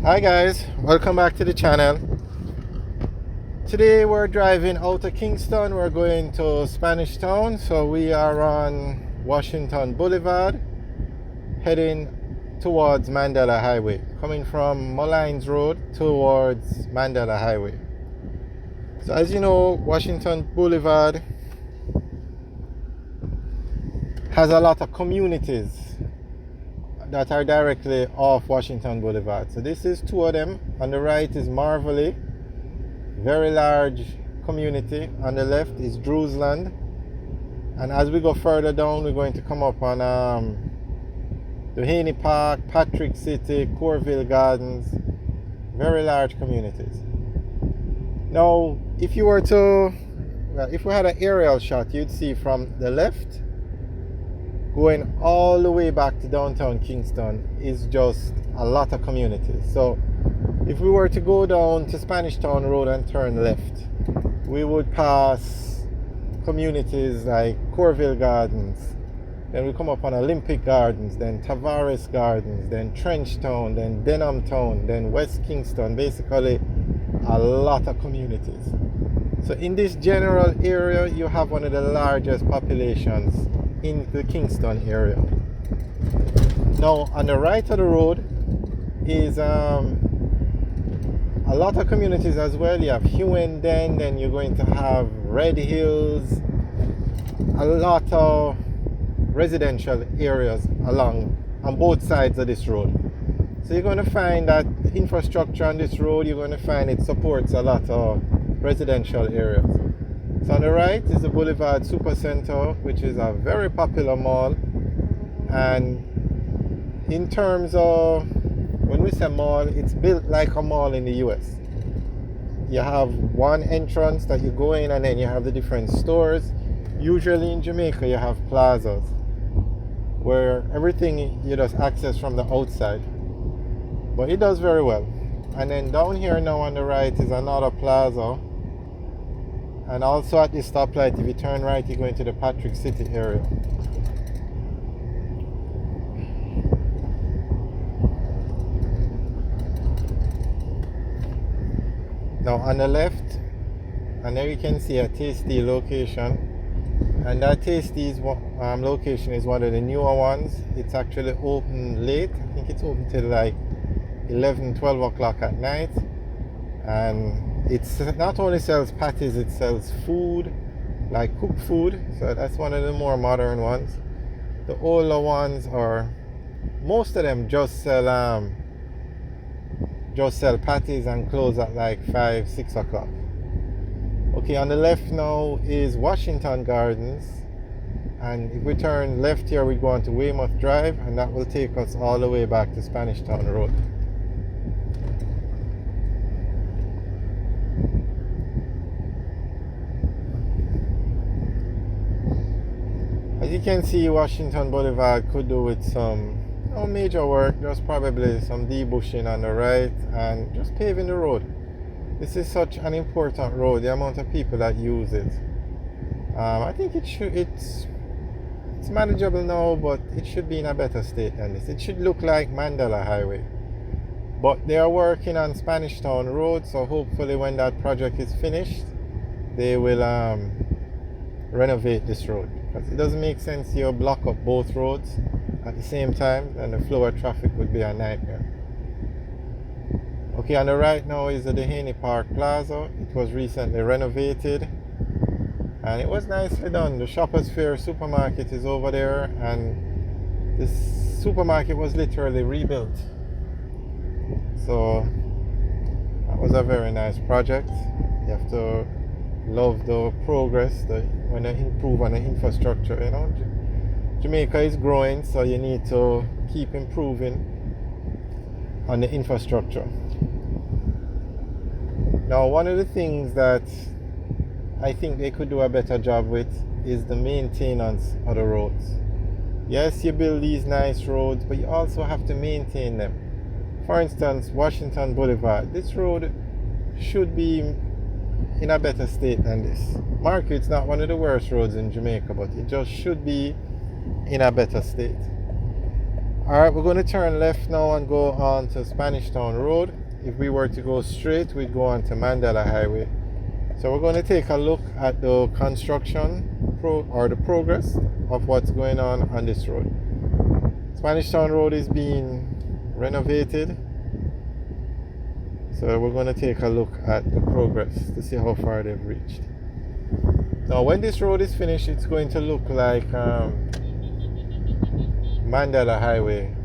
Hi guys, welcome back to the channel. Today we're driving out of Kingston. We're going to Spanish Town. So we are on Washington Boulevard heading towards Mandela Highway, coming from Mullines Road towards Mandela Highway. So as you know, Washington Boulevard has a lot of communities that are directly off Washington Boulevard. So this is two of them. On the right is Marvelly, very large community. On the left is Drewsland. And as we go further down, we're going to come up on Dehane Park, Patrick City, Corville Gardens, very large communities. Now, if you were to, if we had an aerial shot, you'd see from the left, going all the way back to downtown Kingston is just a lot of communities. So if we were to go down to Spanish Town Road and turn left, we would pass communities like Corville Gardens, then we come up on Olympic Gardens, then Tavares Gardens, then Trenchtown, then Denham Town, then West Kingston, basically a lot of communities. So in this general area, you have one of the largest populations in the Kingston area. Now on the right of the road is a lot of communities as well. You have Hewenden, then you're going to have Red Hills, a lot of residential areas on both sides of this road. So you're going to find that the infrastructure on this road, you're going to find it supports a lot of residential areas. So on the right is the Boulevard Supercenter, which is a very popular mall. And in terms of, when we say mall, it's built like a mall in the US. You have one entrance that you go in, and then you have the different stores. Usually in Jamaica you have plazas, where everything you just access from the outside. But it does very well. And then down here now on the right is another plaza. And also at this stoplight, if you turn right, you go into the Patrick City area. Now on the left, and there you can see a Tasty location. And that Tasty's location is one of the newer ones. It's actually open late. I think it's open till like 11, 12 o'clock at night. And it's not only sells patties, it sells food, like cooked food. So that's one of the more modern ones. The older ones are, most of them just sell patties and close at like 5, 6 o'clock. Okay, on the left now is Washington Gardens. And if we turn left here, we go on to Weymouth Drive, and that will take us all the way back to Spanish Town Road. As you can see, Washington Boulevard could do with some major work, just probably some debushing on the right and just paving the road. This is such an important road, the amount of people that use it. I think it's manageable now, but it should be in a better state than this. It should look like Mandela Highway. But they are working on Spanish Town Road, so hopefully when that project is finished, they will renovate this road. Because it doesn't make sense you block up both roads at the same time, and the flow of traffic would be a nightmare. Okay, on the right now is the Dehane Park Plaza. It was recently renovated and it was nicely done. The Shoppers Fair supermarket is over there, and this supermarket was literally rebuilt. So that was a very nice project. You have to love the progress when they improve on the infrastructure. You know, Jamaica is growing, so you need to keep improving on the infrastructure. Now, one of the things that I think they could do a better job with is the maintenance of the roads. Yes, you build these nice roads, but you also have to maintain them. For instance, Washington Boulevard, this road should be in a better state than this. Mark, it's not one of the worst roads in Jamaica, but it just should be in a better state. Alright, we're going to turn left now and go on to Spanish Town Road. If we were to go straight, we'd go on to Mandela Highway. So we're going to take a look at the construction or the progress of what's going on this road. Spanish Town Road is being renovated. So we're going to take a look at the progress to see how far they've reached. Now when this road is finished, it's going to look like Mandela Highway.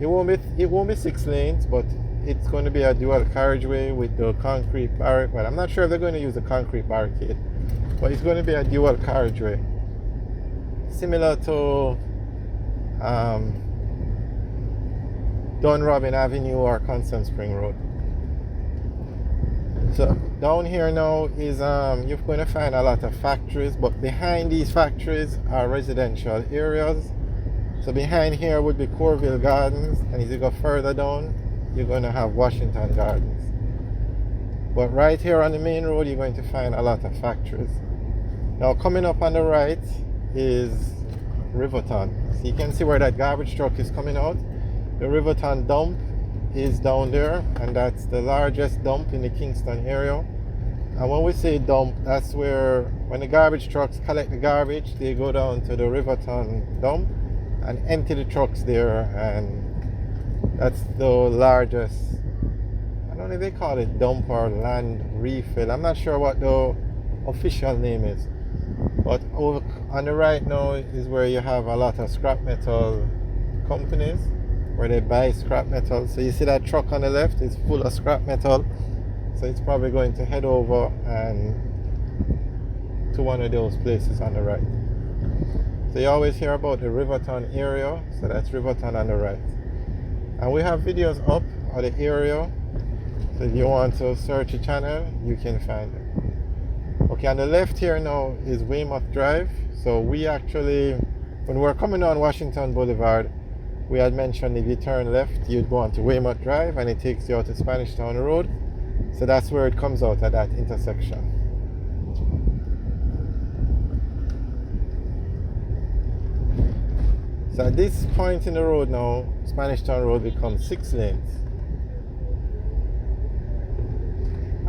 It won't be 6 lanes, but it's going to be a dual carriageway with the concrete barricade. Well, I'm not sure if they're going to use the concrete barricade, but it's going to be a dual carriageway, similar to Dunrobin Avenue or Constant Spring Road. So down here now is you're going to find a lot of factories, but behind these factories are residential areas. So behind here would be Corville Gardens, and as you go further down, you're going to have Washington Gardens. But right here on the main road, you're going to find a lot of factories. Now coming up on the right is Riverton. So you can see where that garbage truck is coming out. The Riverton dump is down there, and that's the largest dump in the Kingston area. And when we say dump, that's where when the garbage trucks collect the garbage, they go down to the Riverton dump and empty the trucks there, and that's the largest, I don't know if they call it dump or land refill. I'm not sure what the official name is. But over on the right now is where you have a lot of scrap metal companies where they buy scrap metal. So you see that truck on the left is full of scrap metal. So it's probably going to head over and to one of those places on the right. So you always hear about the Riverton area. So that's Riverton on the right. And we have videos up of the area. So if you want to search the channel, you can find it. Okay, on the left here now is Weymouth Drive. So we actually, when we're coming on Washington Boulevard, we had mentioned if you turn left, you'd go on to Weymouth Drive, and it takes you out to Spanish Town Road. So that's where it comes out at that intersection. So at this point in the road now, Spanish Town Road becomes 6 lanes.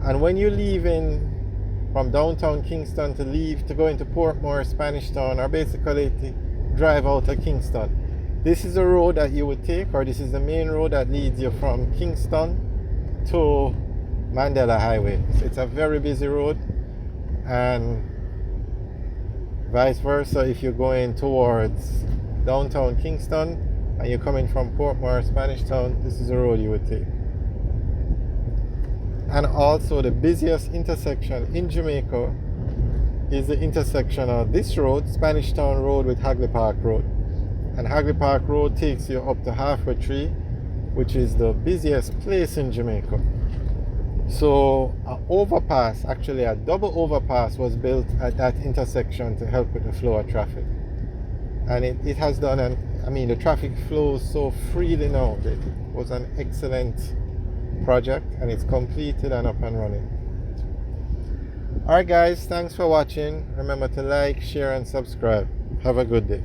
And when you're leaving from downtown Kingston to go into Portmore, Spanish Town, or basically to drive out of Kingston, this is the road that you would take, or this is the main road that leads you from Kingston to Mandela Highway. So it's a very busy road, and vice versa if you're going towards downtown Kingston and you're coming from Portmore, Spanish Town, this is the road you would take. And also the busiest intersection in Jamaica is the intersection of this road, Spanish Town Road, with Hagley Park Road. And Hagley Park Road takes you up to Halfway Tree, which is the busiest place in Jamaica. So an overpass, actually a double overpass, was built at that intersection to help with the flow of traffic. And it has done, the traffic flows so freely now. It was an excellent project, and it's completed and up and running. Alright guys, thanks for watching. Remember to like, share and subscribe. Have a good day.